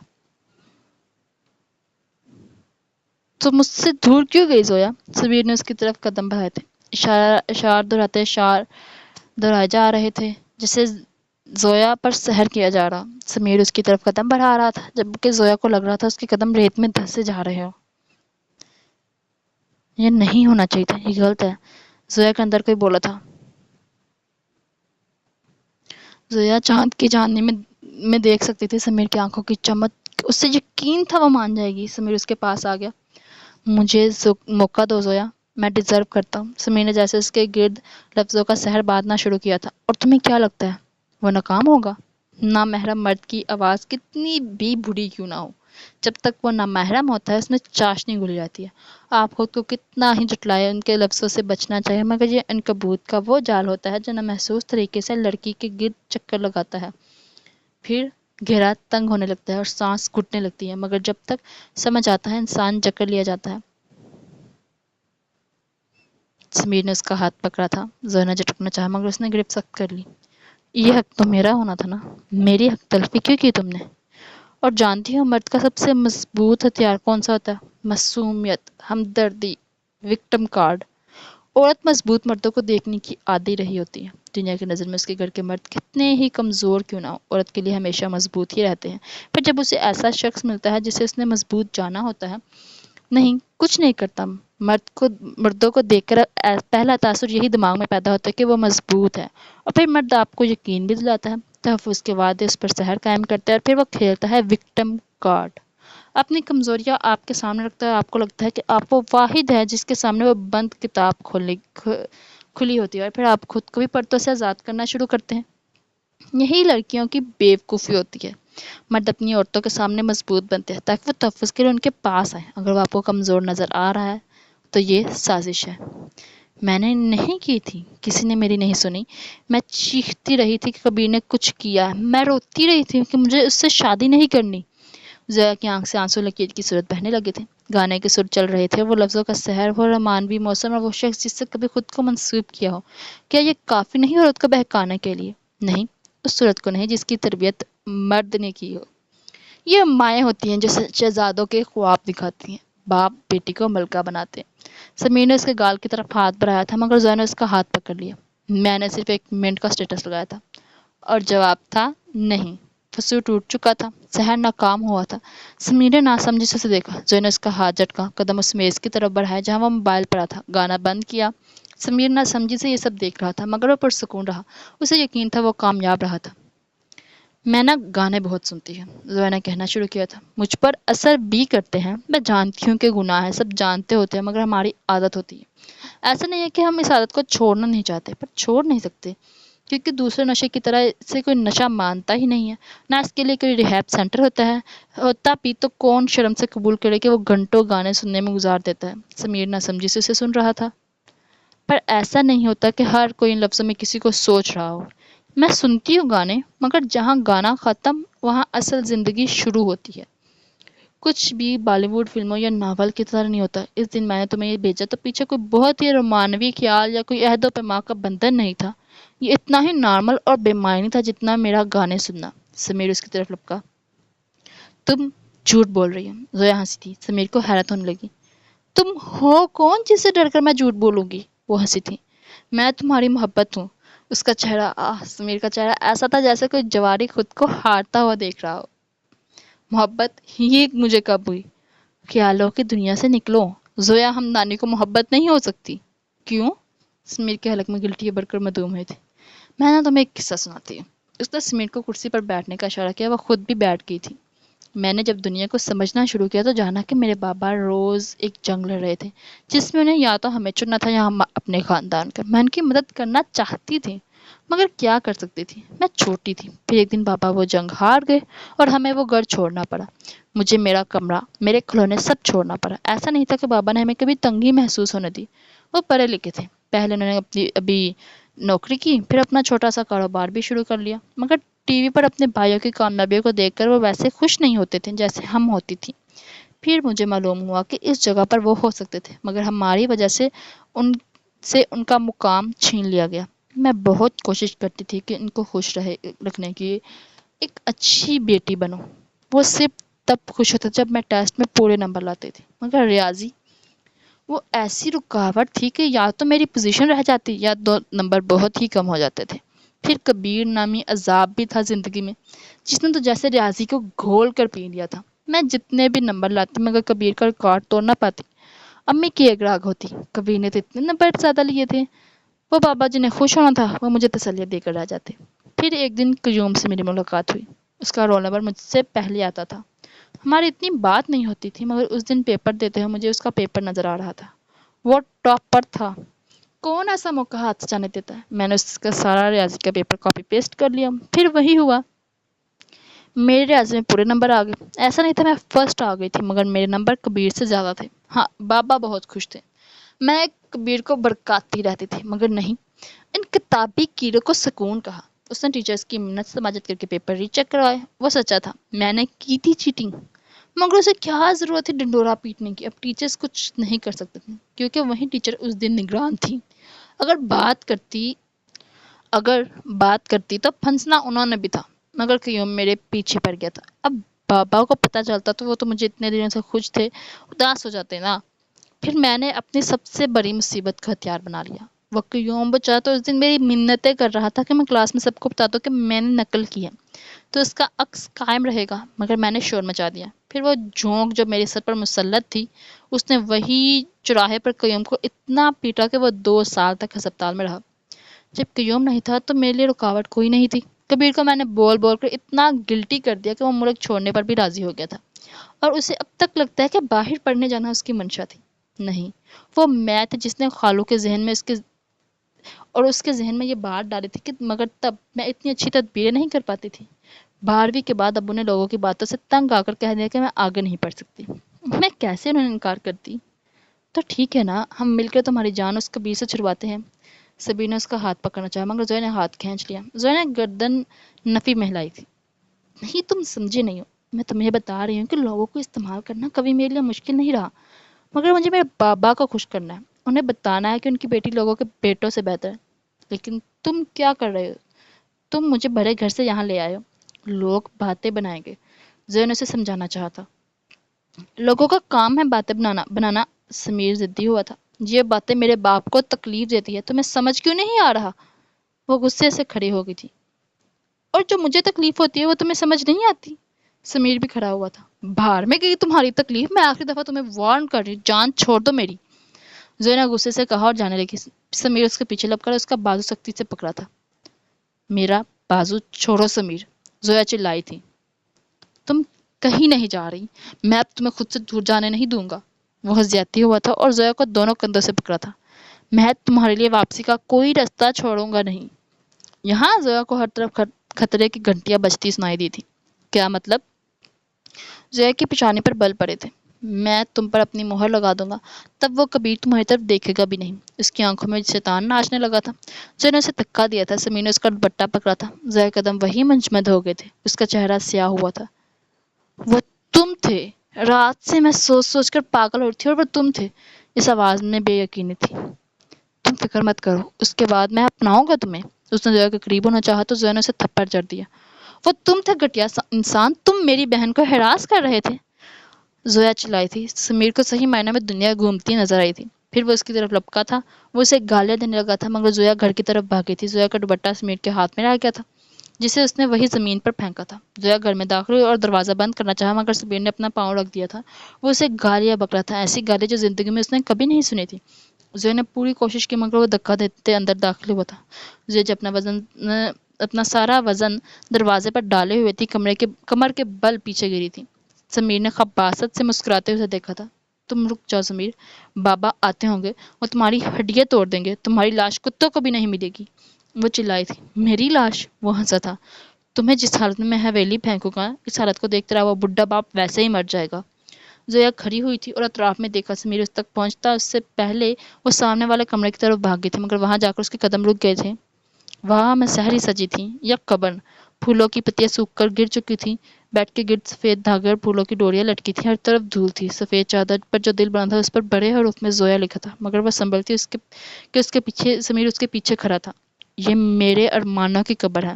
تو مجھ سے دور کیوں گئی زویا؟ سمیر نے اس کی طرف قدم بڑھائے تھے، اشار دہرائے جا رہے تھے جسے زویا پر سحر کیا جا رہا۔ سمیر اس کی طرف قدم بڑھا رہا تھا جبکہ زویا کو لگ رہا تھا اس کے قدم ریت میں دھسے جا رہے ہو۔ یہ نہیں ہونا چاہیے تھا، یہ غلط ہے، زویا کے اندر کوئی بولا تھا۔ زویا چاند کی چاندنی میں دیکھ سکتی تھی سمیر کی آنکھوں کی چمک، اس سے یقین تھا وہ مان جائے گی۔ سمیر اس کے پاس آ گیا۔ مجھے موقع دو زویا، میں ڈیزرو کرتا ہوں۔ سمیر نے جیسے اس کے گرد لفظوں کا سحر باندھنا شروع کیا تھا۔ اور تمہیں کیا لگتا ہے وہ ناکام ہوگا؟ نامحرم مرد کی آواز کتنی بھی بری کیوں نہ ہو، جب تک وہ نامحرم ہوتا ہے اس میں چاشنی گھل جاتی ہے۔ آپ خود کو کتنا ہی جھٹلائے، ان کے لفظوں سے بچنا چاہیے، مگر یہ عنکبوت کا وہ جال ہوتا ہے جو نامحسوس طریقے سے لڑکی کے گرد چکر لگاتا ہے، پھر گھیرا تنگ ہونے لگتا ہے اور سانس گھٹنے لگتی ہے، مگر جب تک سمجھ آتا ہے انسان جکڑ لیا جاتا ہے۔ سمیر نے اس کا ہاتھ پکڑا تھا۔ زویا نے جھٹکنا چاہا مگر اس نے گرپ سخت کر لی۔ یہ حق تو میرا ہونا تھا نا، میری حق تلفی کیوں کی تم نے؟ اور جانتی ہو مرد کا سب سے مضبوط ہتھیار کون سا ہوتا ہے؟ معصومیت، ہمدردی، وکٹم کارڈ۔ عورت مضبوط مردوں کو دیکھنے کی عادی رہی ہوتی ہے، دنیا کی نظر میں اس کے گھر کے مرد کتنے ہی کمزور کیوں نہ ہو، عورت کے لیے ہمیشہ مضبوط ہی رہتے ہیں۔ پھر جب اسے ایسا شخص ملتا ہے جسے اس نے مضبوط جانا ہوتا ہے، نہیں کچھ نہیں کرتا، مردوں کو دیکھ کر پہلا تاثر یہی دماغ میں پیدا ہوتا ہے کہ وہ مضبوط ہے، اور پھر مرد آپ کو یقین بھی دلاتا ہے، تحفظ کے وعدے اس پر سحر قائم کرتا ہے، اور پھر وہ کھیلتا ہے وکٹم کارڈ، اپنی کمزوریاں آپ کے سامنے رکھتا ہے، آپ کو لگتا ہے کہ آپ وہ واحد ہے جس کے سامنے وہ بند کتاب کھلی ہوتی ہے، اور پھر آپ خود کو بھی پردوں سے آزاد کرنا شروع کرتے ہیں۔ یہی لڑکیوں کی بیوقوفی ہوتی ہے۔ مرد اپنی عورتوں کے سامنے مضبوط بنتے ہیں تاکہ وہ تحفظ کے لیے ان کے پاس آئیں۔ اگر وہ آپ کو کمزور نظر آ رہا ہے تو یہ سازش ہے۔ میں نے نہیں کی تھی، کسی نے میری نہیں سنی، میں چیختی رہی تھی کہ کبیر نے کچھ کیا ہے، میں روتی رہی تھی کہ مجھے اس سے شادی نہیں کرنی۔ زویا کی آنکھ سے آنسو لکیر کی صورت بہنے لگے تھے، گانے کے سر چل رہے تھے، وہ لفظوں کا سحر، وہ رومانوی موسم، اور وہ شخص جس سے کبھی خود کو منسوب کیا ہو۔ کیا یہ کافی نہیں عورت کو بہکانے کے لیے؟ نہیں، اس صورت کو نہیں جس کی تربیت مرد نے کی ہو۔ یہ مائیں ہوتی ہیں جو شہزادوں کے خواب دکھاتی ہیں، باپ بیٹی کو ملکہ بناتے ہیں۔ سمیر نے اس کے گال کی طرف ہاتھ بڑھایا تھا مگر زویا نے اس کا ہاتھ پکڑ لیا۔ میں نے صرف 1 منٹ کا اسٹیٹس لگایا تھا اور جواب تھا نہیں۔ فسو ٹوٹ چکا تھا، سحر ناکام ہوا تھا۔ سمیر نے ناسمجھی سے اسے دیکھا۔ زویا نے اس کا ہاتھ جھٹکا، قدم اس میز کی طرف بڑھائے جہاں وہ موبائل پڑا تھا، گانا بند کیا۔ سمیر ناسمجھی سے یہ سب دیکھ رہا تھا مگر وہ پرسکون رہا، اسے یقین تھا وہ کامیاب رہا تھا۔ میں نا گانے بہت سنتی ہوں، زویا نے کہنا شروع کیا تھا، مجھ پر اثر بھی کرتے ہیں، میں جانتی ہوں کہ گناہ ہے، سب جانتے ہوتے ہیں مگر ہماری عادت ہوتی ہے۔ ایسا نہیں ہے کہ ہم اس عادت کو چھوڑنا نہیں چاہتے پر چھوڑ نہیں سکتے، کیونکہ دوسرے نشے کی طرح سے کوئی نشہ مانتا ہی نہیں ہے، نہ اس کے لیے کوئی ریہیب سینٹر ہوتا ہے، ہوتا بھی تو کون شرم سے قبول کرے کہ وہ گھنٹوں گانے سننے میں گزار دیتا ہے۔ سمیر نہ سمجھی سے اسے سن رہا تھا۔ پر ایسا نہیں ہوتا کہ ہر کوئی ان لفظوں میں کسی کو سوچ رہا ہو۔ میں سنتی ہوں گانے مگر جہاں گانا ختم وہاں اصل زندگی شروع ہوتی ہے۔ کچھ بھی بالی ووڈ فلموں یا ناول کی طرح نہیں ہوتا۔ اس دن میں نے تمہیں یہ بھیجا تو پیچھے کوئی بہت ہی رومانوی خیال یا کوئی عہد و پیمان کا بندھن نہیں تھا، یہ اتنا ہی نارمل اور بے معنی تھا جتنا میرا گانے سننا۔ سمیر اس کی طرف لپکا۔ تم جھوٹ بول رہی ہو۔ زویا ہنسی تھی۔ سمیر کو حیرت ہونے لگی۔ تم ہو کون جس سے ڈر کر میں جھوٹ بولوں گی؟ وہ ہنسی تھی۔ میں تمہاری محبت ہوں۔ اس کا چہرہ سمیر کا چہرہ ایسا تھا جیسے کوئی جواری خود کو ہارتا ہوا دیکھ رہا ہو۔ محبت یہ مجھے کب ہوئی؟ خیالوں کی دنیا سے نکلو زویا، ہم نانی کو محبت نہیں ہو سکتی۔ کیوں؟ سمیر کے حلق میں گلٹیاں بھر کر مدھوم ہوئے تھے۔ میں نے تمہیں ایک قصہ سناتی ہوں۔ اس نے سمیر کو کرسی پر بیٹھنے کا اشارہ کیا، وہ خود بھی بیٹھ گئی تھی۔ میں نے جب دنیا کو سمجھنا شروع کیا تو جانا کہ میرے بابا روز ایک جنگ لڑ رہے تھے جس میں انہیں یا تو ہمیں چننا تھا یا ہم اپنے خاندان کا۔ میں ان کی مدد کرنا چاہتی تھی مگر کیا کر سکتی تھی، میں چھوٹی تھی۔ پھر ایک دن بابا وہ جنگ ہار گئے اور ہمیں وہ گھر چھوڑنا پڑا، مجھے میرا کمرہ، میرے کھلونے سب چھوڑنا پڑا۔ ایسا نہیں تھا کہ بابا نے ہمیں کبھی تنگی محسوس ہونے دی، وہ پڑھے لکھے تھے، پہلے انہوں نے ابھی نوکری کی پھر اپنا چھوٹا سا کاروبار بھی شروع کر لیا، مگر ٹی وی پر اپنے بھائیوں کی کامیابیوں کو دیکھ کر وہ ویسے خوش نہیں ہوتے تھے جیسے ہم ہوتی تھی۔ پھر مجھے معلوم ہوا کہ اس جگہ پر وہ ہو سکتے تھے مگر ہماری وجہ سے ان کا مقام چھین لیا گیا۔ میں بہت کوشش کرتی تھی کہ ان کو خوش رکھنے کی، ایک اچھی بیٹی بنوں۔ وہ صرف تب خوش ہوتا جب میں ٹیسٹ میں پورے نمبر لاتی تھی مگر ریاضی وہ ایسی رکاوٹ تھی کہ یا تو میری پوزیشن رہ جاتی یا 2 نمبر بہت ہی کم ہو جاتے تھے۔ پھر کبیر نامی عذاب بھی تھا زندگی میں جس نے تو جیسے ریاضی کو گھول کر پی لیا تھا۔ میں جتنے بھی نمبر لاتی مگر کبیر کا ریکارڈ توڑ نہ پاتی۔ امی کی ایک راگ ہوتی، کبیر نے تو اتنے نمبر زیادہ لیے تھے، وہ بابا جنہیں خوش ہونا تھا وہ مجھے تسلی دے کر رہ جاتے۔ پھر ایک دن قیوم سے میری ملاقات ہوئی، اس کا رول نمبر مجھ سے پہلے آتا تھا، ہماری اتنی بات نہیں ہوتی تھی مگر اس دن پیپر دیتے ہوئے مجھے اس کا پیپر نظر آ رہا تھا، وہ ٹاپر تھا۔ کون ایسا موقع ہاتھ سے جانے دیتا ہے؟ میں نے اس کا سارا ریاضی کا پیپر کاپی پیسٹ کر لیا، پھر وہی ہوا، میرے ریاضی میں پورے نمبر آ گئے۔ ایسا نہیں تھا میں فرسٹ آ گئی تھی مگر میرے نمبر کبیر سے زیادہ تھے۔ ہاں بابا بہت خوش تھے، میں کبیر کو بڑکاتی رہتی تھی مگر نہیں، ان کتابی کیڑوں کو سکون کہا۔ اس نے ٹیچرز کی منت سماجت کر کے پیپر ری چیک کروائے، وہ سچا تھا، میں نے کی تھی چیٹنگ مگر اسے کیا ضرورت تھی ڈنڈورا پیٹنے کی؟ اب ٹیچرز کچھ نہیں کر سکتے تھے کیونکہ وہی ٹیچر اس دن نگران تھی۔ اگر بات کرتی تو پھنسنا انہوں نے بھی تھا مگر قیوم میرے پیچھے پڑ گیا تھا۔ اب بابا کو پتہ چلتا تو وہ تو مجھے اتنے دنوں سے خوش تھے اداس ہو جاتے نا۔ پھر میں نے اپنی سب سے بڑی مصیبت کا ہتھیار بنا لیا۔ وہ قیوم بچا تو اس دن میری منتیں کر رہا تھا کہ میں کلاس میں سب کو بتا دوں کہ میں نے نقل کی ہے تو اس کا عکس قائم رہے گا، مگر میں نے شور مچا دیا۔ پھر وہ جھونک جو میرے سر پر مسلط تھی اس نے وہی چوراہے پر قیوم کو اتنا پیٹا کہ وہ 2 سال تک ہسپتال میں رہا۔ جب قیوم نہیں تھا تو میرے لیے رکاوٹ کوئی نہیں تھی۔ کبیر کو میں نے بول بول کر اتنا گلٹی کر دیا کہ وہ ملک چھوڑنے پر بھی راضی ہو گیا تھا اور اسے اب تک لگتا ہے کہ باہر پڑھنے جانا اس کی منشا تھی۔ نہیں، وہ میں تھی جس نے خالو کے ذہن میں اس کے ذہن میں یہ بات ڈالی تھی کہ مگر تب میں اتنی اچھی تدبیریں نہیں کر پاتی تھی۔ 12ویں کے بعد ابو نے لوگوں کی باتوں سے تنگ آ کر کہہ دیا کہ میں آگے نہیں پڑھ سکتی۔ میں کیسے انہوں نے انکار کرتی؟ تو ٹھیک ہے نا، ہم مل کر تمہاری جان اس کبیر سے چھڑواتے ہیں۔ سبیر نے اس کا ہاتھ پکڑنا چاہا مگر زویا نے ہاتھ کھینچ لیا۔ زویا نے گردن نفی میں ہلائی تھی۔ نہیں، تم سمجھے نہیں ہو، میں تمہیں بتا رہی ہوں کہ لوگوں کو استعمال کرنا کبھی میرے لیے مشکل نہیں رہا مگر مجھے میرے بابا کو خوش کرنا ہے، انہیں بتانا ہے کہ ان کی بیٹی لوگوں کے بیٹوں سے بہتر ہے۔ لیکن تم کیا کر رہے ہو؟ تم مجھے بڑے گھر سے یہاں لے آئے ہو، لوگ باتیں بنائیں گے۔ زویا نے اسے سمجھانا چاہا تھا لوگوں کا کام ہے باتیں بنانا۔ سمیر ضدی ہوا تھا۔ یہ باتیں میرے باپ کو تکلیف دیتی ہے، تمہیں سمجھ کیوں نہیں آ رہا؟ وہ غصے سے کھڑی ہو گئی تھی۔ اور جو مجھے تکلیف ہوتی ہے وہ تمہیں سمجھ نہیں آتی؟ سمیر بھی کھڑا ہوا تھا۔ باہر میں گئی تمہاری تکلیف، میں آخری دفعہ تمہیں وارن کر رہی ہوں، جان چھوڑ دو میری، زویا غصے سے کہا اور جانے لگی۔ سمیر اس کے پیچھے لپ کر اس کا بازو سختی سے پکڑا تھا۔ میرا بازو چھوڑو سمیر، زویا چلائی تھی۔ تم کہیں نہیں جا رہی، میں اب تمہیں خود سے دور جانے نہیں دوں گا۔ وہ زیادتی ہوا تھا اور زویا کو دونوں کندھوں سے پکڑا تھا۔ میں تمہارے لیے واپسی کا کوئی راستہ چھوڑوں گا نہیں۔ یہاں زویا کو ہر طرف خطرے کی گھنٹیاں بجتی سنائی دی تھی۔ کیا مطلب؟ زویا کے پیشانے پر بل پڑے تھے۔ میں تم پر اپنی مہر لگا دوں گا، تب وہ کبیر تمہاری طرف دیکھے گا بھی نہیں۔ اس کی آنکھوں میں شیطان ناچنے لگا تھا۔ زویا نے اسے دھکا دیا تھا۔ سمیر نے اس کا دوپٹہ پکڑا تھا۔ زویا کے قدم وہی منجمد ہو گئے تھے۔ اس کا چہرہ سیاہ ہوا تھا۔ وہ تم تھے؟ رات سے میں سوچ سوچ کر پاگل ہو رہی تھی اور وہ تم تھے؟ اس آواز میں بے یقینی تھی۔ تم فکر مت کرو، اس کے بعد میں اپناؤں گا تمہیں۔ اس نے زویا کے قریب ہونا چاہا تو زویا نے اسے تھپڑ جڑ دیا۔ وہ تم تھے گھٹیا انسان، تم میری بہن کو ہراس کر رہے تھے۔ زویا چلائی تھی۔ سمیر کو صحیح معنی میں دنیا گھومتی نظر آئی تھی۔ پھر وہ اس کی طرف لپکا تھا۔ وہ اسے گالیاں دینے لگا تھا مگر زویا گھر کی طرف بھاگی تھی۔ زویا کا دوپٹہ سمیر کے ہاتھ میں رہ گیا تھا جسے اس نے وہی زمین پر پھینکا تھا۔ زویا گھر میں داخل ہوئی اور دروازہ بند کرنا چاہا مگر سمیر نے اپنا پاؤں رکھ دیا تھا۔ وہ اسے گالیاں بک رہا تھا، ایسی گالیاں جو زندگی میں اس نے کبھی نہیں سنی تھی۔ زویا نے پوری کوشش کی مگر وہ دھکا دیتے اندر داخل ہوا تھا۔ زویا جب اپنا سارا وزن دروازے پر ڈالے ہوئے تھی، کمر کے بل پیچھے گری تھی۔ سمیر نے خباثت سے مسکراتے ہوئے اسے دیکھا تھا۔ تم رک جاؤ سمیر، بابا آتے ہوں گے، وہ تمہاری ہڈیاں توڑ دیں گے، تمہاری لاش کتوں کو بھی نہیں ملے گی۔ وہ چلائی تھی۔ میری لاش؟ وہ ہنسا تھا۔ تمہیں جس حالت میں حویلی پھینکوں گا، اس حالت کو دیکھ رہا وہ بڈھا باپ ویسے ہی مر جائے گا۔ زویا کھڑی ہوئی تھی اور اطراف میں دیکھا۔ سمیر اس تک پہنچتا اس سے پہلے وہ سامنے والے کمرے کی طرف بھاگ گئی تھی مگر وہاں جا کر اس کے قدم رک گئے تھے۔ وہاں میں سحری سجی تھی، یا قبر، پھولوں کی پتیاں سوکھ کر گر چکی تھی، بیڈ کے گرد سفید دھاگے اور پھولوں کی ڈوریاں لٹکی تھی، ہر طرف دھول تھی۔ سفید چادر پر جو دل بنا تھا اس پر بڑے حروف میں زویا لکھا تھا مگر وہ سنبھلتی کہ اس کے پیچھے سمیر اس کے پیچھے کھڑا تھا۔ یہ میرے ارمانوں کی قبر ہے،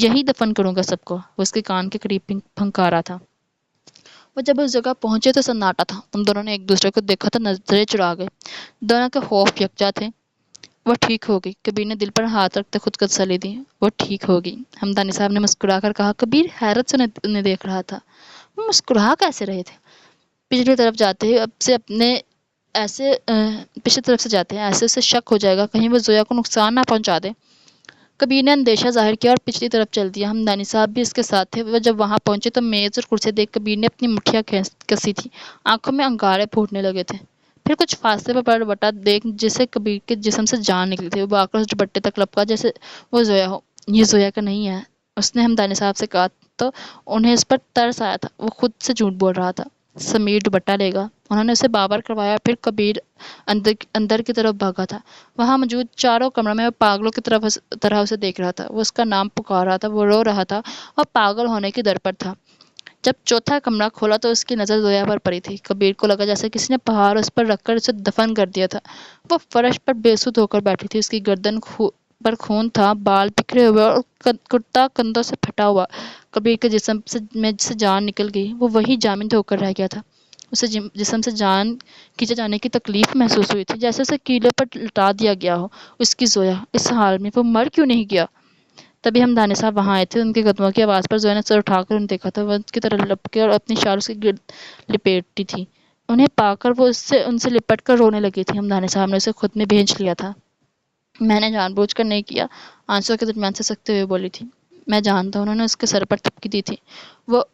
یہی دفن کروں گا سب کو، وہ اس کے کان کے قریب پھنکارا تھا۔ وہ جب اس جگہ پہنچے تو سناٹا تھا۔ ان دونوں نے ایک دوسرے کو دیکھا تو نظریں چڑھا گئے۔ دونوں کے خوف یکجا تھے۔ وہ ٹھیک ہوگی، کبیر نے دل پر ہاتھ رکھتے خود کو تسلی دی۔ وہ ٹھیک ہوگی، ہمدانی صاحب نے مسکرا کر کہا۔ کبیر حیرت سے انہیں دیکھ رہا تھا۔ وہ مسکرا کیسے رہے تھے؟ پچھلی طرف جاتے ہیں پچھلی طرف سے جاتے ہیں، ایسے اسے شک ہو جائے گا کہیں وہ زویا کو نقصان نہ پہنچا دے۔ کبیر نے اندیشہ ظاہر کیا اور پچھلی طرف چل دیا۔ ہمدانی صاحب بھی اس کے ساتھ تھے۔ وہ جب وہاں پہنچے تو میز اور کرسی دیکھ کبیر نے اپنی مٹھیاں کسی تھی، آنکھوں میں انگارے پھوٹنے لگے تھے۔ پھر کچھ فاصلے پر دوپٹہ دیکھ جسے کبیر کے جسم سے جان نکلی تھی، وہ آ کر اس دوپٹے تک لپکا جیسے وہ زویا ہو۔ یہ زویا کا نہیں ہے، اس نے ہمدانی صاحب سے کہا تو انہیں اس پر ترس آیا تھا۔ وہ خود سے جھوٹ بول رہا تھا۔ سمیر دوپٹہ لے گا، انہوں نے اسے بابر کروایا۔ پھر کبیر اندر کی طرف بھاگا تھا۔ وہاں موجود چاروں کمروں میں وہ پاگلوں کی طرح اسے دیکھ رہا تھا۔ وہ اس کا نام پکار رہا تھا، وہ رو رہا تھا اور پاگل ہونے کی در پر تھا۔ جب چوتھا کمرہ کھولا تو اس کی نظر زویا پر پڑی تھی۔ کبیر کو لگا جیسے کسی نے پہاڑ اس پر رکھ کر اسے دفن کر دیا تھا۔ وہ فرش پر بے سود ہو کر بیٹھی تھی، اس کی گردن پر خون تھا، بال بکھرے ہوئے اور کرتا کندھوں سے پھٹا ہوا۔ کبیر کے جسم میں سے جان نکل گئی، وہ وہی جامد ہو کر رہ گیا تھا۔ اسے جسم سے جان کھینچے جانے کی تکلیف محسوس ہوئی تھی، جیسے اسے کیلے پر لٹا دیا گیا ہو۔ اس کی زویا اس حال میں، وہ مر کیوں نہیں گیا؟ تبھی ہمدانی صاحب وہاں آئے تھے۔ ان کے قدموں کی آواز پر زویا نے سر اٹھا کر انہیں دیکھا تھا۔ وہ ان کی طرف لپکے اور اپنی شال اس کے گرد لپیٹتی تھی۔ انہیں پا کر وہ ان سے لپٹ کر رونے لگی تھی۔ ہمدانی صاحب نے اسے خود میں بھیج لیا تھا۔ میں نے جان بوجھ کر نہیں کیا، آنسوں کے درمیان سے سکتے ہوئے بولی تھی۔ میں جانتا ہوں، انہوں نے اس کے سر پر تھپکی دی تھی۔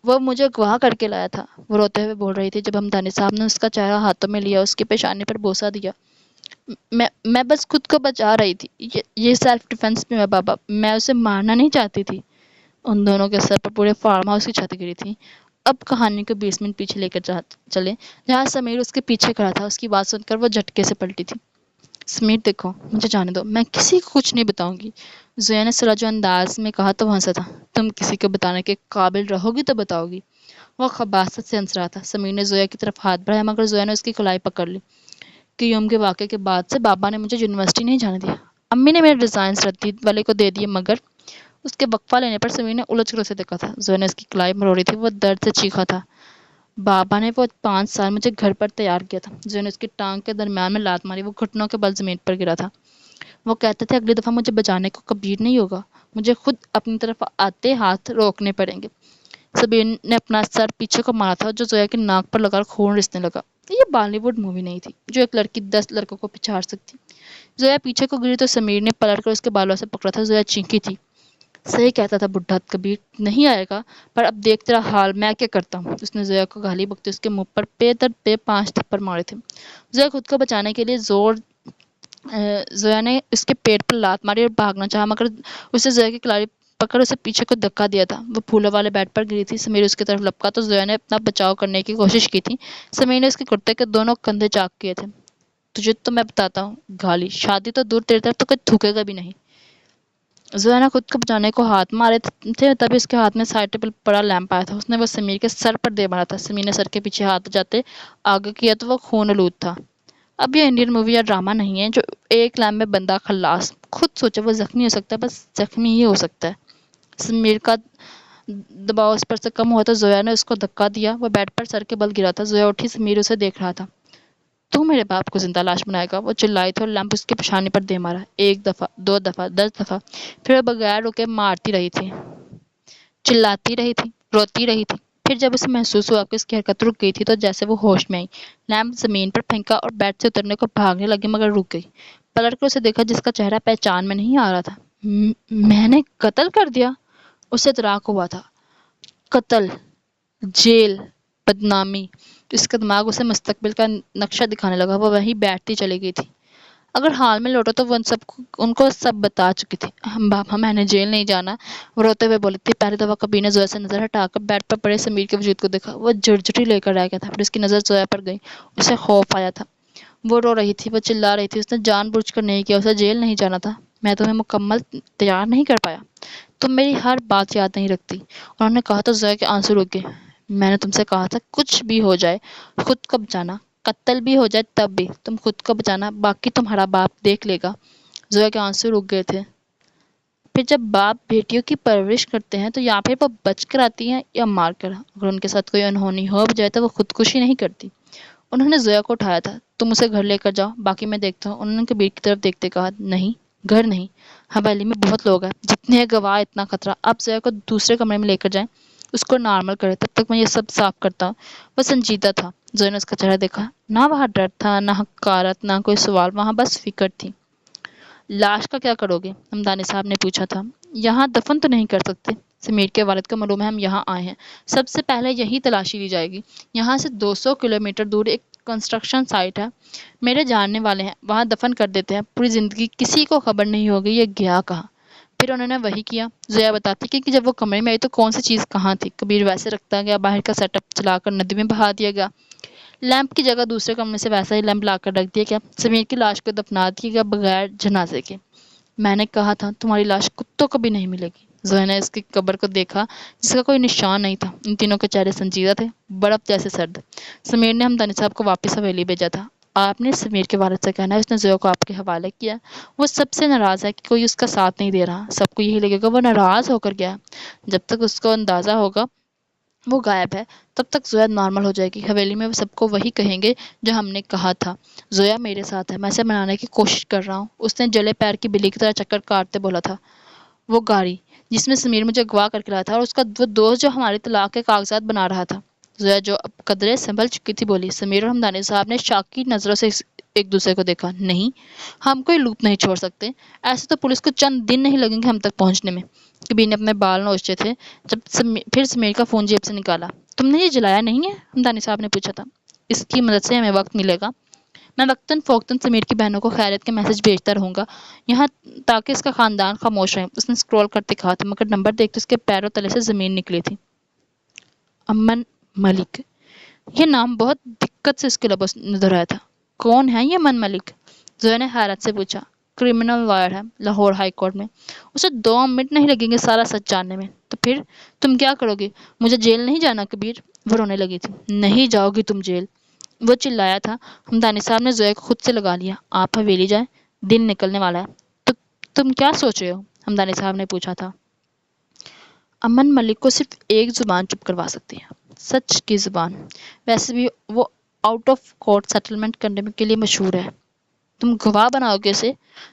وہ مجھے گواہ کر کے لایا تھا، وہ روتے ہوئے بول رہی تھی۔ جب ہمدانی صاحب نے اس کا چہرہ ہاتھوں میں لیا، اس کے پیشانے پر بوسہ دیا۔ میں بس خود کو بچا رہی تھی، یہ سیلف ڈیفenس میں ہے بابا، میں اسے مارنا نہیں چاہتی تھی۔ ان دونوں کے سر پر پورے فارم ہاؤس کی چھت گری تھی۔ اب کہانی کو 20 منٹ پیچھے لے کر چلیں، جہاں سمیر اس کے پیچھے کھڑا تھا۔ اس کی بات سن کر وہ جھٹکے سے پلٹی تھی۔ سمیر دیکھو، مجھے جانے دو، میں کسی کو کچھ نہیں بتاؤں گی، زویا نے سلجھے انداز میں کہا تو وہ ہنسا تھا۔ تم کسی کو بتانے کے قابل رہو گی تو بتاؤ گی، وہ خباثت سے ہنس رہا تھا۔ سمیر نے زویا کی طرف ہاتھ بڑھایا مگر زویا نے اس کی کلائی پکڑ لی۔ قیوم کے واقعے کے بعد سے بابا نے مجھے یونیورسٹی نہیں جانے دیا، امی نے میرے ڈیزائنز ردی والے کو دے دیے مگر اس کے وقفہ لینے پر سمیر نے الجھ کر اسے دیکھا تھا۔ زویا نے اس کی کلائی مروڑی تھی، وہ درد سے چیخا تھا۔ بابا نے وہ 5 سال مجھے گھر پر تیار کیا تھا. زویا نے اس کی ٹانگ کے درمیان میں لات ماری. وہ گھٹنوں کے بل زمین پر گرا تھا. وہ کہتے تھے اگلی دفعہ مجھے بچانے کو کبیر نہیں ہوگا. مجھے خود اپنی طرف آتے ہاتھ روکنے پڑیں گے. سبیر نے اپنا سر پیچھے کو مارا تھا جو زویا کی ناک پر لگا خون رسنے لگا. یہ بالی ووڈ مووی نہیں تھی جو ایک لڑکی 10 لڑکوں کو پچھاڑ سکتی. زویا پیچھے کو گری تو سمیر نے پلٹ کر اس کے بالوں سے پکڑا تھا. زویا چینکی تھی. صحیح کہتا تھا بڈھا کبیر نہیں آئے گا. پر اب دیکھ تیرا حال میں کیا کرتا ہوں. اس نے زویا کو گالی بکتے اس کے منہ پر پے در پے 5 تھپڑ مارے تھے. زویا خود کو بچانے کے لیے زویا نے اس کے پیٹ پر لات ماری اور بھاگنا چاہا مگر اسے زویا کی کلاری پکڑ اسے پیچھے کو دھکا دیا تھا. وہ پھولوں والے بیڈ پر گری تھی. سمیر اس کی طرف لپکا تو زویا نے اپنا بچاؤ کرنے کی کوشش کی تھی. سمیر نے اس کے کرتے کے دونوں کندھے چاک کیے تھے. تجھے تو میں بتاتا ہوں گالی شادی تو دور تیرے طرف تو کوئی تھوکے گا بھی نہیں. زویا نے خود کو بچانے کو ہاتھ مارے تھے تبھی اس کے ہاتھ میں سائڈ ٹیبل پڑا لیمپ آیا تھا. اس نے وہ سمیر کے سر پر دے مارا تھا. سمیر نے سر کے پیچھے ہاتھ جاتے آگے کیا تو وہ خون آلود تھا. اب یہ انڈین مووی یا ڈرامہ نہیں ہے جو ایک لیمپ میں بندہ خلاص. خود سوچے وہ زخمی ہو سکتا ہے. بس زخمی ہی ہو سکتا ہے. سمیر کا دباؤ اس پر سے کم ہوا تو زویا نے اس کو دھکا دیا. وہ بیڈ پر سر کے بل گرا تھا. زویا اٹھی. سمیر اسے دیکھ رہا تھا. تو میرے باپ کو زندہ لاش بنائے گا. وہ چلائی تھی اور لیمپ اس کے پیشانی پر دے مارا. 1 دفعہ 2 دفعہ 10 دفعہ. پھر وہ بغیر رکے مارتی رہی تھی. چلاتی رہی تھی. روتی رہی تھی. پھر جب اسے محسوس ہوا کہ اس کی حرکت رک گئی تھی تو جیسے وہ ہوش میں آئی. لیمپ زمین پر پھینکا اور بیڈ سے اترنے کو بھاگنے لگی مگر رک گئی. پلٹ کر اسے دیکھا جس کا چہرہ پہچان میں نہیں آ رہا تھا. میں نے قتل کر دیا. اسے ادراک ہوا تھا. قتل، جیل، بدنامی. اس کا دماغ اسے مستقبل کا نقشہ دکھانے لگا. وہ وہیں بیٹھتی چلی گئی تھی. اگر حال میں لوٹو تو وہ ان کو سب بتا چکی تھی. بابا میں نے جیل نہیں جانا. وہ روتے ہوئے بولی تھی. پہلی دفعہ کبیر نے زویا سے نظر ہٹا کر بیڈ پر پڑے سمیر کے وجود کو دیکھا. وہ جھرجھری لے کر رہ گیا تھا. پھر اس کی نظر زویا پر گئی. اسے خوف آیا تھا. وہ رو رہی تھی. وہ چلا رہی تھی. اس نے جان بوجھ کر نہیں کیا. اسے جیل نہیں جانا تھا. میں تمہیں مکمل تیار نہیں کر پایا. تم میری ہر بات یاد نہیں رکھتی. انہوں نے کہا تو زویا کے آنسو رک گئے. میں نے تم سے کہا تھا کچھ بھی ہو جائے خود کو بچانا. قتل بھی ہو جائے تب بھی تم خود کو بچانا. باقی تمہارا باپ دیکھ لے گا. زویا کے آنسو رک گئے تھے. پھر جب باپ بیٹیوں کی پرورش کرتے ہیں تو یا پھر وہ بچ کر آتی ہیں یا مار کر. اگر ان کے ساتھ کوئی انہونی ہو جائے تو وہ خودکشی نہیں کرتی. انہوں نے زویا کو اٹھایا تھا. تم اسے گھر لے کر جاؤ. باقی میں دیکھتا ہوں. انہوں نے کبیر کی طرف دیکھتے کہا. نہیں گھر نہیں. حویلی میں بہت لوگ ہیں. جتنے گواہ اتنا خطرہ. آپ زویا کو دوسرے کمرے میں لے کر جائیں. اس کو نارمل کرے. تب تک میں یہ سب صاف کرتا ہوں. وہ سنجیدہ تھا. زویا نے اس کا چہرہ دیکھا. نہ وہاں ڈر تھا نہ حقارت نہ کوئی سوال. وہاں بس فکر تھی. لاش کا کیا کرو گے؟ ہمدانی صاحب نے پوچھا تھا. یہاں دفن تو نہیں کر سکتے. سمیر کے والد کا معلوم ہے ہم یہاں آئے ہیں. سب سے پہلے یہی تلاشی لی جائے گی. یہاں سے 200 کلومیٹر دور ایک کنسٹرکشن سائٹ ہے. میرے جاننے والے ہیں. وہاں دفن کر دیتے ہیں. پوری زندگی کسی کو خبر نہیں ہوگی یہ گیا کہاں. پھر انہوں نے وہی کیا. زویا بتاتی کہ جب وہ کمرے میں آئی تو کون سی چیز کہاں تھی. کبیر ویسے رکھتا گیا. باہر کا سیٹ اپ چلا کر ندی میں بہا دیا گیا. لیمپ کی جگہ دوسرے کمرے سے ویسا ہی لیمپ لا کر رکھ دیا گیا. سمیر کی لاش کو دفنا دیا گیا بغیر جنازے کے. میں نے کہا تھا تمہاری لاش کتوں کو بھی نہیں ملے گی. زویا نے اس کی قبر کو دیکھا جس کا کوئی نشان نہیں تھا. ان تینوں کے چہرے سنجیدہ تھے. برف جیسے سرد. سمیر نے ہمدانی صاحب کو واپس حویلی بھیجا تھا. آپ نے سمیر کے والد سے کہنا ہے اس نے زویا کو آپ کے حوالے کیا. وہ سب سے ناراض ہے کہ کوئی اس کا ساتھ نہیں دے رہا. سب کو یہی لگے گا وہ ناراض ہو کر گیا. جب تک اس کو اندازہ ہوگا وہ غائب ہے تب تک زویا نارمل ہو جائے گی. حویلی میں وہ سب کو وہی کہیں گے جو ہم نے کہا تھا. زویا میرے ساتھ ہے. میں اسے منانے کی کوشش کر رہا ہوں. اس نے جلے پیر کی بلی کی طرح چکر کاٹتے بولا تھا. وہ گاڑی جس میں سمیر مجھے اغوا کر کے لایا تھا اور اس کا وہ دوست جو ہمارے طلاق کے کاغذات بنا رہا تھا. زویا جو اب قدرے سنبھل چکی تھی بولی. سمیر اور ہمدانی صاحب نے شاکی نظروں سے ایک دوسرے کو دیکھا. نہیں ہم کوئی لوپ نہیں چھوڑ سکتے. ایسے تو پولیس کو چند دن نہیں لگیں گے ہم تک پہنچنے میں. کبیر نے اپنے بال نوچے تھے. پھر سمیر کا فون جیب سے نکالا. تم نے یہ جلایا نہیں ہے؟ ہمدانی صاحب نے پوچھا تھا. اس کی مدد سے ہمیں وقت ملے گا. میں وقتاً فوقتاً سمیر کی بہنوں کو خیریت کے میسج بھیجتا رہوں گا یہاں تاکہ اس کا خاندان خاموش رہے. اس نے اسکرول کرتے کہا تھا مگر نمبر دیکھتے اس کے پیروں تلے سے زمین نکلی تھی. امن ملک. یہ نام بہت دقت سے اس کے لبوں سے نظر آیا تھا. کون ہے یہ امن ملک؟ زویا نے حیرت سے پوچھا. کرمنل لائر ہے لاہور ہائی کورٹ میں. اسے 2 منٹ نہیں لگیں گے سارا سچ جاننے میں. تو پھر تم کیا کرو گے؟ مجھے جیل نہیں جانا کبیر. وہ رونے لگی تھی. نہیں جاؤ گی تم جیل. وہ چلایا تھا. ہمدانی صاحب نے زویا کو خود سے لگا لیا. آپ حویلی جائیں. دن نکلنے والا ہے. تو تم کیا سوچ رہے ہو؟ ہمدانی صاحب نے پوچھا تھا. امن ملک کو صرف ایک زبان چپ کروا سکتی ہے. سچ کی زبان. ویسے بھی وہ آؤٹ آف کورٹ سیٹلمنٹ کرنے کے لیے مشہور ہے. تم گواہ بناؤ گے اسے.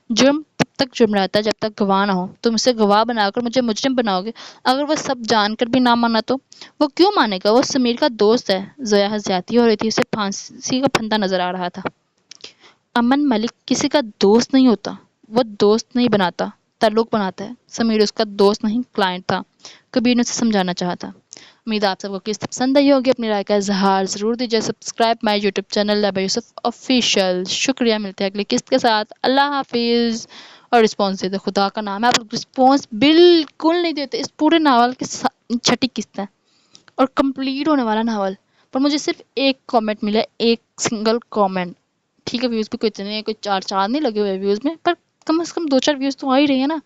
جرم تب تک جرم رہتا ہے جب تک گواہ نہ ہو. تم اسے گواہ بنا کر مجھے مجرم بناؤ گے. اگر وہ سب جان کر بھی نہ مانا تو وہ کیوں مانے گا؟ وہ سمیر کا دوست ہے. زویا زیادتی ہو رہی تھی. اسے پھانسی کا پھندا نظر آ رہا تھا. امن ملک کسی کا دوست نہیں ہوتا. وہ دوست نہیں بناتا، تعلق بناتا ہے. سمیر اس کا دوست نہیں کلائنٹ تھا. کبیر نے اسے سمجھانا چاہا تھا. امید آپ سب کو قسط پسند آئی ہوگی. اپنی رائے کا اظہار ضرور دیجیے. Subscribe my YouTube channel Liba Yusuf official. شکریہ. ملتے ہیں اگلی قسط کے ساتھ. اللہ حافظ. اور رسپانس دیتے. خدا کا نام ہے آپ لوگ رسپانس بالکل نہیں دیتے. اس پورے ناول کی چھٹی قسط ہے اور کمپلیٹ ہونے والا ناول، پر مجھے صرف ایک کامنٹ ملا. ایک سنگل کامنٹ. ٹھیک ہے ویوز بھی کوئی اتنے کوئی چار نہیں لگے ہوئے ویوز میں، پر کم از کم 2-4 ویوز تو آ ہی رہی ہے نا.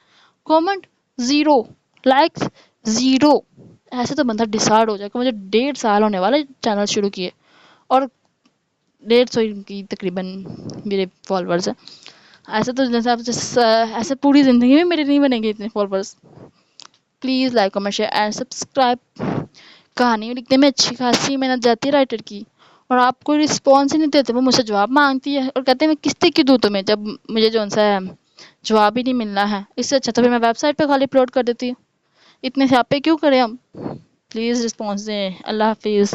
Comment zero, likes zero. ایسے تو بندہ ڈسائڈ ہو جائے کہ مجھے 1.5 سال ہونے والا چینل شروع کیے اور 150 کی تقریباً میرے فالوورز ہیں. ایسے تو جیسے ایسے پوری زندگی میں میرے نہیں بنے گے اتنے followers. Please like comment share and subscribe. کہانی لکھنے میں اچھی خاصی محنت جاتی ہے رائٹر کی، اور آپ کوئی رسپانس ہی نہیں دیتے. وہ مجھ سے جواب مانگتی ہے اور کہتے ہیں میں قسطیں کیوں دوں تمہیں جب مجھے جو سا جواب ہی نہیں ملنا ہے. اس سے اچھا تو پھر میں ویب سائٹ پہ خالی اپلوڈ کر دیتی ہوں. اتنے سیاپے کیوں کریں ہم؟ پلیز رسپانس دیں. اللہ حافظ.